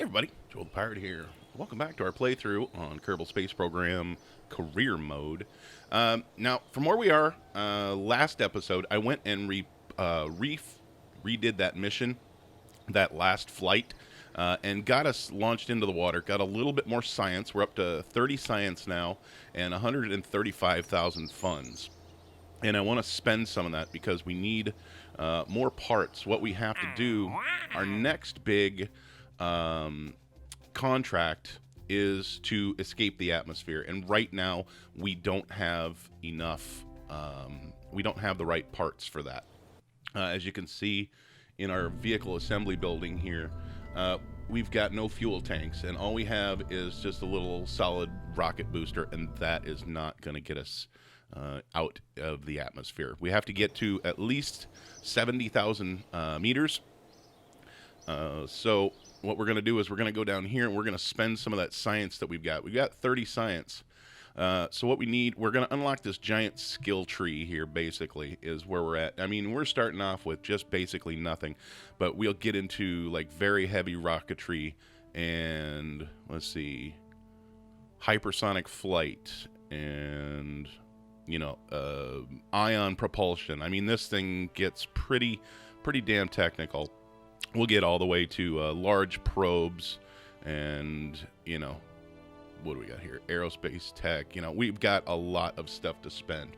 Everybody, Joel the Pirate here. Welcome back to our playthrough on Kerbal Space Program Career Mode. Now, from where we are, last episode, I went and redid that mission, that last flight, and got us launched into the water. Got a little bit more science. We're up to 30 science now and 135,000 funds. And I want to spend some of that because we need more parts. What we have to do, our next big contract is to escape the atmosphere, and right now we don't have enough. We don't have the right parts for that. As you can see in our vehicle assembly building here, we've got no fuel tanks, and all we have is just a little solid rocket booster, and that is not going to get us out of the atmosphere. We have to get to at least 70,000 meters. So what we're going to do is we're going to go down here and we're going to spend some of that science that we've got. We've got 30 science. So what we need, we're going to unlock this giant skill tree here, basically, is where we're at. I mean, we're starting off with just basically nothing, but we'll get into, like, very heavy rocketry and, let's see, hypersonic flight and, you know, ion propulsion. I mean, this thing gets pretty damn technical. We'll get all the way to large probes and, you know, what do we got here? Aerospace tech. You know, we've got a lot of stuff to spend.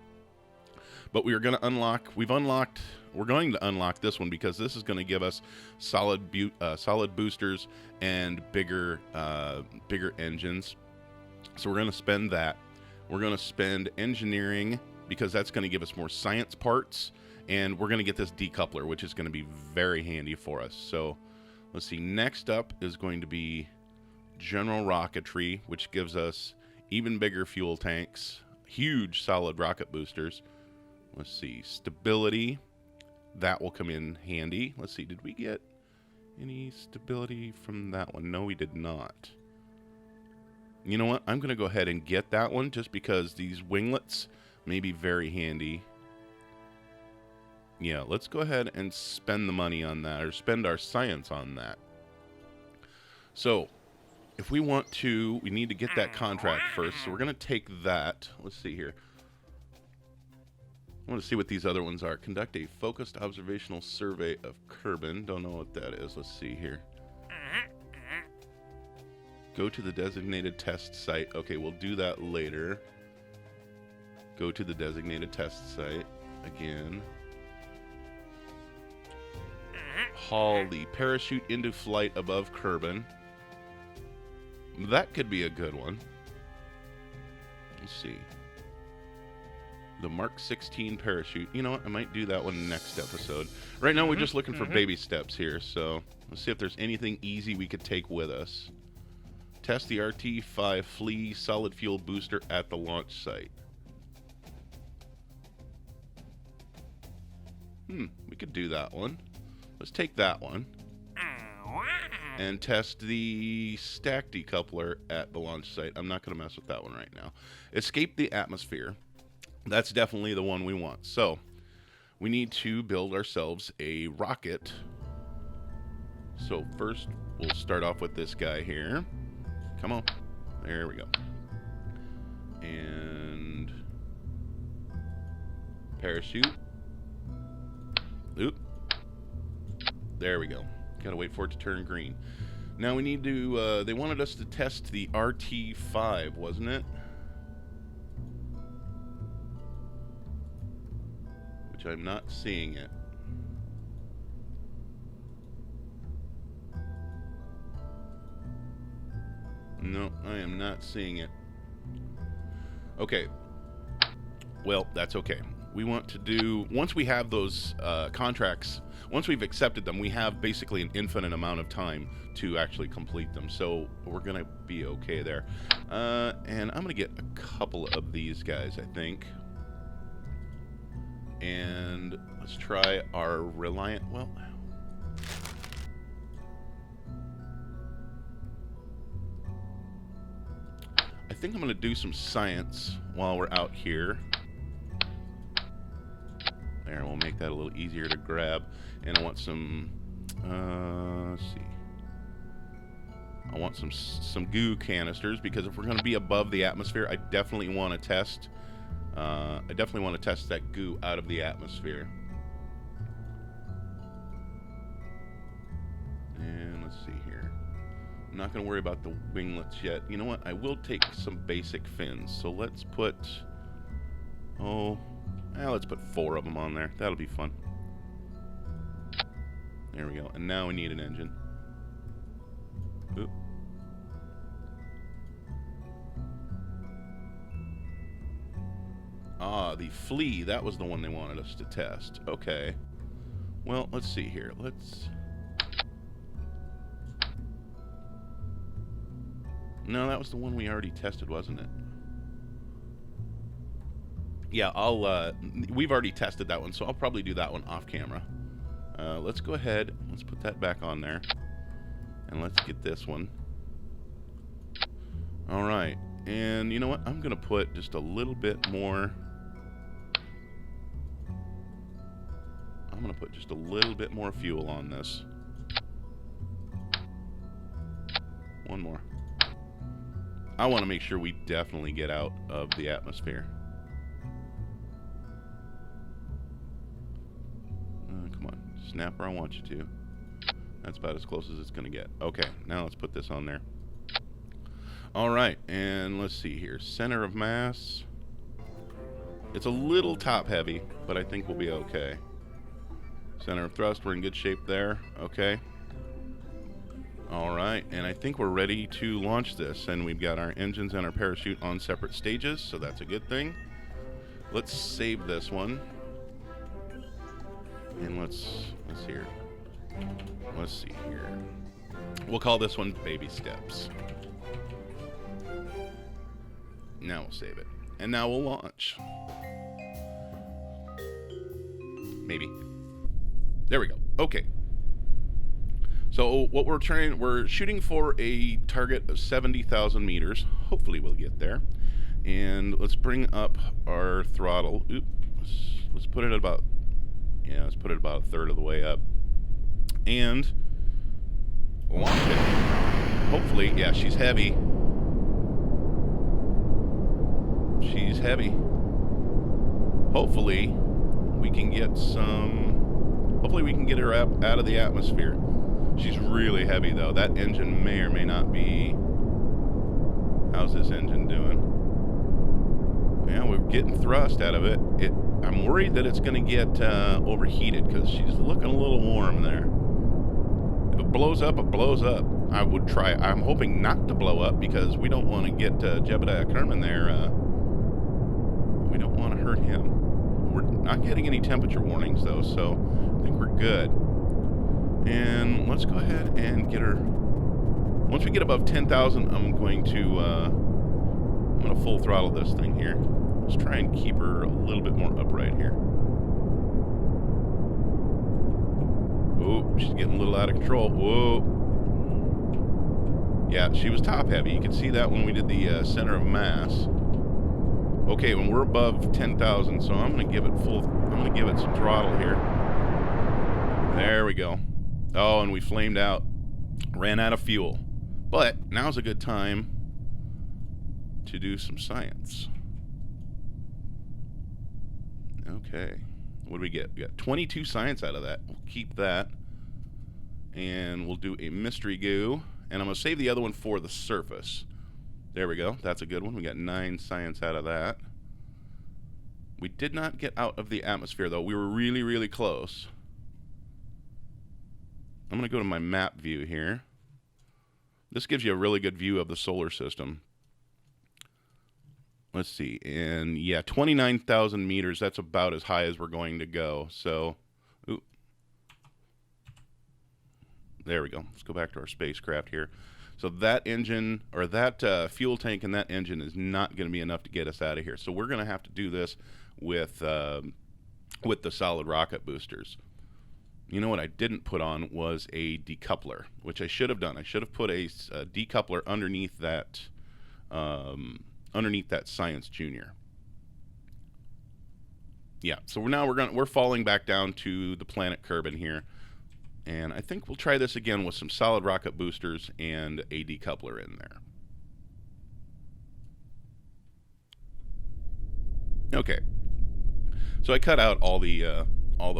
But we're going to unlock, we're going to unlock this one because this is going to give us solid boosters and bigger engines. So we're going to spend that. We're going to spend engineering because that's going to give us more science parts. And we're going to get this decoupler, which is going to be very handy for us. So let's see. Next up is going to be general rocketry, which gives us even bigger fuel tanks, huge solid rocket boosters. Let's see. Stability. That will come in handy. Let's see. Did we get any stability from that one? No, we did not. You know what? I'm going to go ahead and get that one just because these winglets may be very handy. Yeah, let's go ahead and spend the money on that, or spend our science on that. So, if we want to, we need to get that contract first. So we're going to take that. Let's see here. I want to see what these other ones are. Conduct a focused observational survey of Kerbin. Don't know what that is. Let's see here. Go to the designated test site. Okay, we'll do that later. Go to the designated test site again. Haul the parachute into flight above Kerbin. That could be a good one. Let's see. The Mark 16 parachute. You know what? I might do that one next episode. Right now we're just looking for baby steps here. So let's see if there's anything easy we could take with us. Test the RT-5 Flea solid fuel booster at the launch site. We could do that one. Let's take that one and test the stack decoupler at the launch site. I'm not going to mess with that one right now. Escape the atmosphere. That's definitely the one we want. So we need to build ourselves a rocket. So first we'll start off with this guy here. Come on. There we go. And parachute. Oop. There we go. Gotta wait for it to turn green. Now we need to, they wanted us to test the RT-5, wasn't it? Which I'm not seeing it. No, I am not seeing it. Okay. Well, that's okay. We want to do, once we have those contracts, once we've accepted them, we have basically an infinite amount of time to actually complete them. So we're going to be okay there. And I'm going to get a couple of these guys, I think. And let's try our Reliant, well, I think I'm going to do some science while we're out here. There, we'll make that a little easier to grab. And I want some, let's see. I want some goo canisters, because if we're going to be above the atmosphere, I definitely want to test. I definitely want to test that goo out of the atmosphere. And let's see here. I'm not going to worry about the winglets yet. You know what? I will take some basic fins. So let's put... let's put 4 of them on there. That'll be fun. There we go. And now we need an engine. Oop. Ah, the flea. That was the one they wanted us to test. Okay. Well, let's see here. No, that was the one we already tested, wasn't it? Yeah, we've already tested that one, so I'll probably do that one off camera. Let's go ahead. Let's put that back on there. And let's get this one. All right. And you know what? I'm going to put just a little bit more. I'm going to put just a little bit more fuel on this. One more. I want to make sure we definitely get out of the atmosphere. Come on. Snapper, I want you to. That's about as close as it's going to get. Okay, now let's put this on there. All right, and let's see here. Center of mass. It's a little top heavy, but I think we'll be okay. Center of thrust, we're in good shape there. Okay. All right, and I think we're ready to launch this, and we've got our engines and our parachute on separate stages, so that's a good thing. Let's save this one. And let's see here. Let's see here. We'll call this one Baby Steps. Now we'll save it. And now we'll launch. Maybe. There we go. Okay. So what we're shooting for a target of 70,000 meters. Hopefully we'll get there. And let's bring up our throttle. Oops. Let's put it at about, let's put it about a third of the way up. And launch it. Hopefully, yeah, she's heavy. She's heavy. Hopefully, we can get her out of the atmosphere. She's really heavy, though. That engine may or may not be... How's this engine doing? Yeah, we're getting thrust out of it. I'm worried that it's going to get overheated, because she's looking a little warm there. If it blows up, it blows up. I would try. I'm hoping not to blow up, because we don't want to get Jebediah Kerman there. We don't want to hurt him. We're not getting any temperature warnings, though, so I think we're good. And let's go ahead and get her. Once we get above 10,000, I'm going to full throttle this thing here. Let's try and keep her a little bit more upright here. Oh, she's getting a little out of control. Whoa. Yeah, she was top heavy. You can see that when we did the center of mass. Okay, when we're above 10,000, so I'm going to give it some throttle here. There we go. Oh, and we flamed out. Ran out of fuel. But now's a good time to do some science. Okay. What do we get? We got 22 science out of that. We'll keep that. And we'll do a mystery goo. And I'm going to save the other one for the surface. There we go. That's a good one. We got 9 science out of that. We did not get out of the atmosphere, though. We were really, really close. I'm going to go to my map view here. This gives you a really good view of the solar system. Let's see. And yeah, 29,000 meters. That's about as high as we're going to go. So, ooh. There we go. Let's go back to our spacecraft here. So that engine, or that fuel tank and that engine is not going to be enough to get us out of here. So we're going to have to do this with the solid rocket boosters. You know what I didn't put on was a decoupler, which I should have done. I should have put a decoupler underneath that Science Junior. Yeah. So we're falling back down to the planet Kerbin here. And I think we'll try this again with some solid rocket boosters and a decoupler in there. Okay. So I cut out all the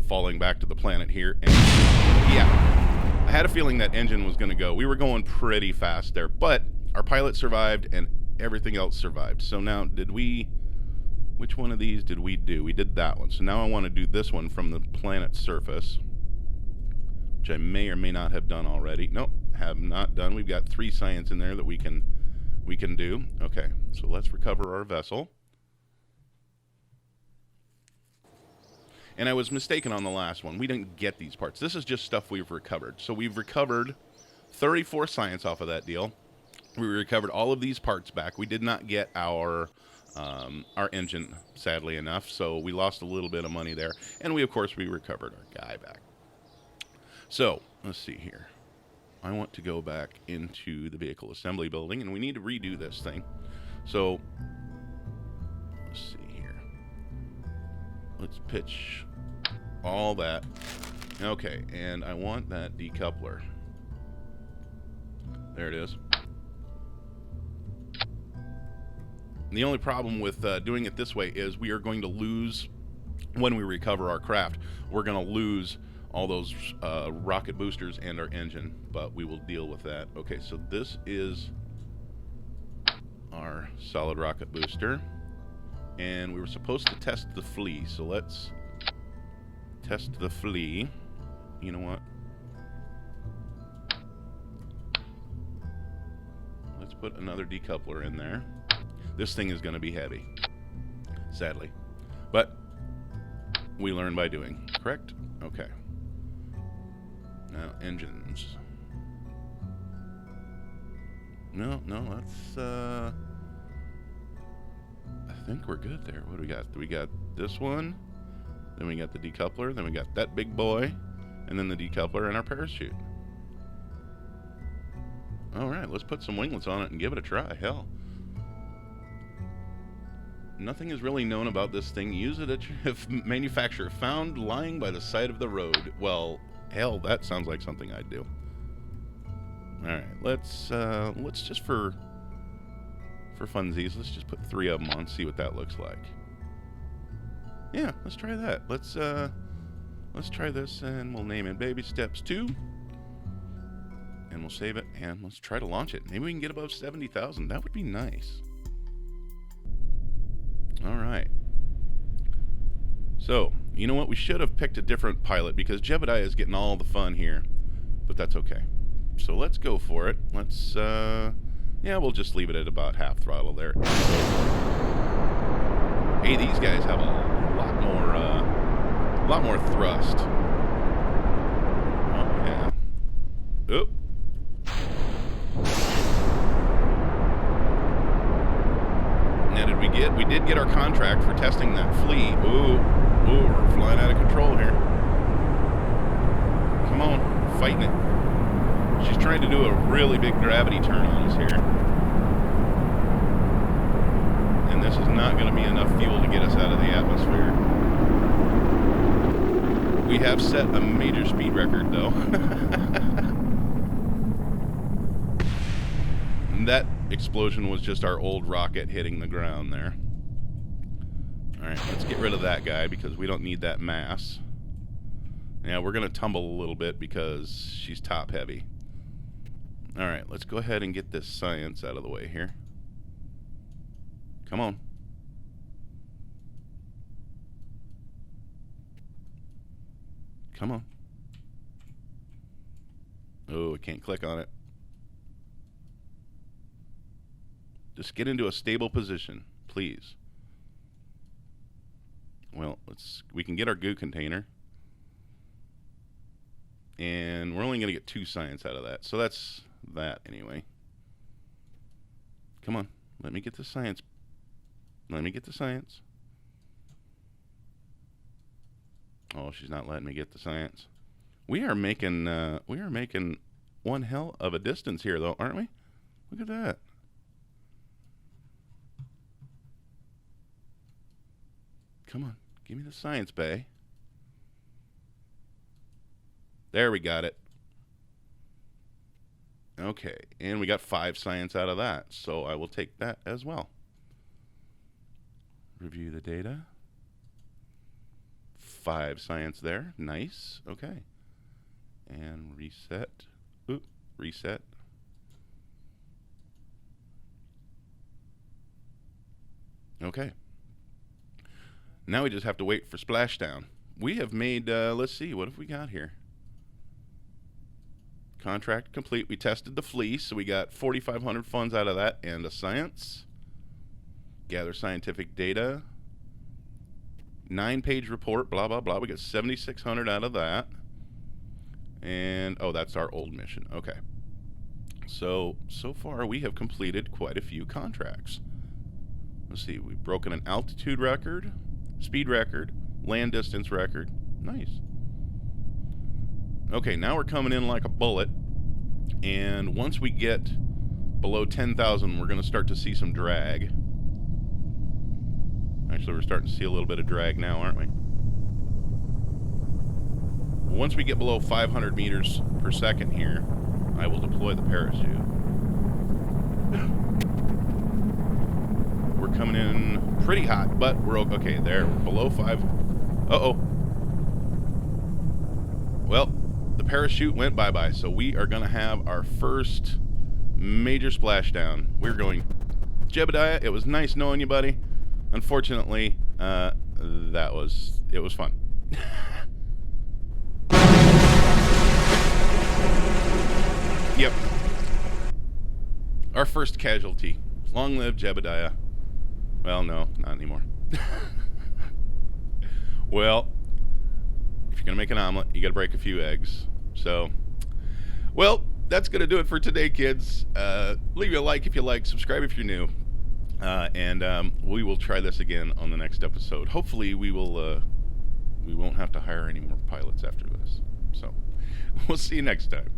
falling back to the planet here, and yeah, I had a feeling that engine was going to go. We were going pretty fast there, but our pilot survived and everything else survived. So now, which one of these did we do? We did that one. So now I want to do this one from the planet's surface, which I may or may not have done already. Nope, have not done. We've got 3 science in there that we can do. Okay, so let's recover our vessel. And I was mistaken on the last one. We didn't get these parts. This is just stuff we've recovered. So we've recovered 34 science off of that deal. We recovered all of these parts back. We did not get our engine, sadly enough, so we lost a little bit of money there. And we recovered our guy back. So, let's see here. I want to go back into the vehicle assembly building, and we need to redo this thing. So, let's see here. Let's pitch all that. Okay, and I want that decoupler. There it is. The only problem with doing it this way is we are going to lose, when we recover our craft, we're going to lose all those rocket boosters and our engine, but we will deal with that. Okay, so this is our solid rocket booster, and we were supposed to test the flea, so let's test the flea. You know what? Let's put another decoupler in there. This thing is going to be heavy, sadly, but we learn by doing, correct? Okay. Now, engines. No, that's, I think we're good there. What do we got? We got this one, then we got the decoupler, then we got that big boy, and then the decoupler and our parachute. All right, let's put some winglets on it and give it a try. Hell. Nothing is really known about this thing. Use it at your manufacturer. Found lying by the side of the road. Well, hell, that sounds like something I'd do. All right, let's just for funsies, let's just put 3 of them on, see what that looks like. Yeah, let's try that. Let's try this, and we'll name it Baby Steps 2, and we'll save it, and let's try to launch it. Maybe we can get above 70,000. That would be nice. All right. So, you know what? We should have picked a different pilot because Jebediah is getting all the fun here, but that's okay. So let's go for it. Let's, yeah, we'll just leave it at about half throttle there. Hey, these guys have a lot more thrust. Oh yeah. Oop. Now we did get our contract for testing that flea. Ooh, we're flying out of control here. Come on, fighting it. She's trying to do a really big gravity turn on us here. And this is not going to be enough fuel to get us out of the atmosphere. We have set a major speed record, though. And that explosion was just our old rocket hitting the ground there. Alright, let's get rid of that guy because we don't need that mass. Yeah, we're going to tumble a little bit because she's top heavy. Alright, let's go ahead and get this science out of the way here. Come on. Come on. Oh, I can't click on it. Just get into a stable position, please. Well, we can get our goo container. And we're only going to get 2 science out of that. So that's that anyway. Come on. Let me get the science. Let me get the science. Oh, she's not letting me get the science. We are making one hell of a distance here, though, aren't we? Look at that. Come on, give me the science bay. There, we got it. Okay, and we got 5 science out of that, so I will take that as well. Review the data. 5 science there. Nice. Okay. And reset. Oop, reset. Okay. Now we just have to wait for splashdown. We have made, let's see, what have we got here? Contract complete. We tested the fleece, so we got 4,500 funds out of that and a science. Gather scientific data. 9-page report, blah, blah, blah. We got 7,600 out of that. And, oh, that's our old mission. Okay. So far we have completed quite a few contracts. Let's see, we've broken an altitude record, speed record, land distance record. Nice. Okay, now we're coming in like a bullet. And once we get below 10,000, we're going to start to see some drag. Actually, we're starting to see a little bit of drag now, aren't we? Once we get below 500 meters per second here, I will deploy the parachute. We're coming in pretty hot, but we're okay. There, we're below 5. Uh-oh. Well, the parachute went bye-bye, so we are going to have our first major splashdown. We're going, Jebediah, it was nice knowing you, buddy. Unfortunately, it was fun. Yep. Our first casualty. Long live Jebediah. Well, no, not anymore. Well, if you're going to make an omelet, you got to break a few eggs. So, well, that's going to do it for today, kids. Leave a like if you like, subscribe if you're new. And we will try this again on the next episode. Hopefully we won't have to hire any more pilots after this. So, we'll see you next time.